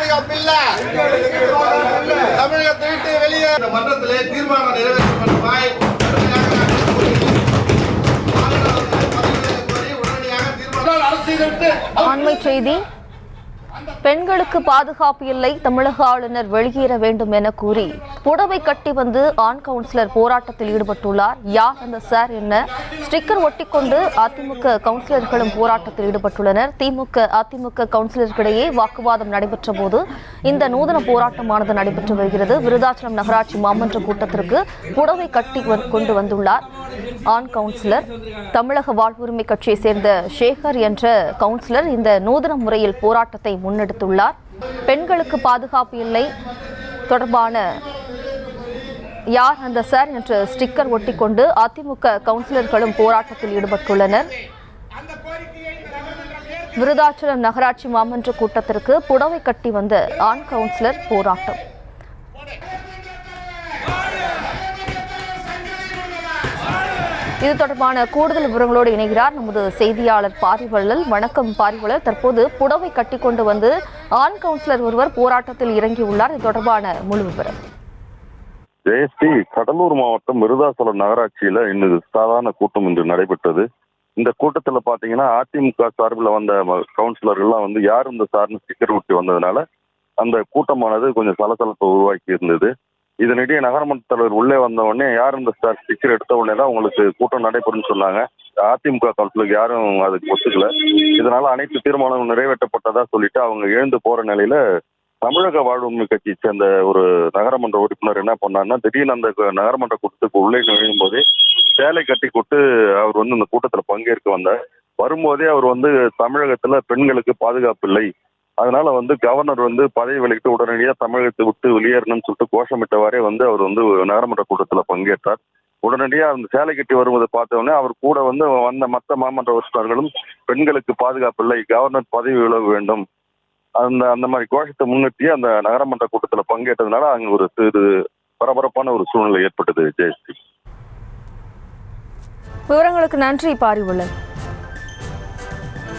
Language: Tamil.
பாதுகாப்பு இல்ல. தமிழகத்தை விட்டு வெளியே மன்றத்திலே தீர்மானம் நிறைவேற்றப்படுமாய் அண்மை செய்தி. பெண்களுக்கு பாதுகாப்பு இல்லை, தமிழக ஆளுநர் வெளியேற வேண்டும் என கூறி புடவை கட்டி வந்து ஆண் கவுன்சிலர் போராட்டத்தில் ஈடுபட்டுள்ளார். யார் அந்த சார் என ஸ்டிக்கர் ஒட்டிக்கொண்டு அதிமுக கவுன்சிலர்களும் போராட்டத்தில் ஈடுபட்டுள்ளனர். திமுக அதிமுக கவுன்சிலர்களிடையே வாக்குவாதம் நடைபெற்ற போது இந்த நூதன போராட்டமானது நடைபெற்று வருகிறது. விருதாச்சலம் நகராட்சி மாமன்ற கூட்டத்திற்கு புடவை கட்டி கொண்டு வந்துள்ளார் ஆண் கவுன்சிலர். தமிழக வாழ்வுரிமை கட்சியை சேர்ந்த சேகர் என்ற கவுன்சிலர் இந்த நூதன முறையில் போராட்டத்தை முன்னெடுத்துள்ளார். பெண்களுக்கு பாதுகாப்பு இல்லை தொடர்பான யார் அந்த சார் என்ற ஸ்டிக்கர் ஒட்டிக்கொண்டு அதிமுக கவுன்சிலர்களும் போராட்டத்தில் ஈடுபட்டுள்ளனர். விருதாச்சலம் நகராட்சி மாமன்ற கூட்டத்திற்கு புடவை கட்டி வந்த ஆண் கவுன்சிலர் போராட்டம். இது தொடர்பான கூடுதல் விவரங்களோடு இணைகிறார் நமது செய்தியாளர் பாரிவள்ளல். வணக்கம் பாரிவள்ளல். தற்போது புடவை கட்டி கொண்டு வந்து ஆண் கவுன்சிலர் ஒருவர் போராட்டத்தில் இறங்கியுள்ளார். இது தொடர்பான முழு விவரம். ஜெயஸ்ரீ, கடலூர் மாவட்டம் விருதாச்சலம் நகராட்சியில இன்னும் சாதாரண கூட்டம் இன்று நடைபெற்றது. இந்த கூட்டத்துல பாத்தீங்கன்னா அதிமுக சார்பில் வந்த கவுன்சிலர்கள்லாம் வந்து யார் இந்த சார்னு ஸ்டிக்கர் ஒட்டி வந்ததுனால அந்த கூட்டமானது கொஞ்சம் சலசலப்பை உருவாக்கி இருந்தது. இதனிடையே நகரமன்ற தலைவர் உள்ளே வந்த உடனே யார் இந்த ஸ்டிக்கர் எடுத்த உடனே தான் உங்களுக்கு கூட்டம் நடைபெறும்னு சொன்னாங்க. அதிமுக கவுன்சிலருக்கு யாரும் அதுக்கு ஒத்துக்கல. இதனால அனைத்து தீர்மானங்களும் நிறைவேற்றப்பட்டதா சொல்லிட்டு அவங்க எழுந்து போற நிலையில தமிழக வாழ்வுரிமை கட்சியை சேர்ந்த ஒரு நகரமன்ற உறுப்பினர் என்ன பண்ணாருன்னா, திடீர்னு அந்த நகரமன்ற கூட்டத்துக்கு உள்ளே நுழையும் போதே சேலை கட்டி கொண்டு அவர் வந்து இந்த கூட்டத்தில் பங்கேற்க வந்தார். வரும்போதே அவர் வந்து தமிழகத்துல பெண்களுக்கு பாதுகாப்பு இல்லை, அதனால வந்து கவர்னர் வந்து பதவி விலகிட்டு உடனடியாக தமிழகத்தை விட்டு வெளியேறணும்னு சொல்லிட்டு கோஷமிட்டவாறே வந்து அவர் வந்து நகரமன்ற கூட்டத்தில் பங்கேற்றார். உடனடியாக அந்த சேலை கட்டி வருவதை பார்த்தவொடனே அவர் கூட வந்து வந்த மற்ற மாமன்ற உறுப்பினர்களும் பெண்களுக்கு பாதுகாப்பு இல்லை, கவர்னர் பதவி விலக வேண்டும், அந்த மாதிரி கோஷத்தை முன்னிறுத்தி அந்த நகரமன்ற கூட்டத்தில் பங்கேற்றதுனால அங்கே ஒரு சிறு பரபரப்பான ஒரு சூழ்நிலை ஏற்பட்டது. ஜெயஸ்ரீ, விவரங்களுக்கு நன்றி பாரிவள்ளல்.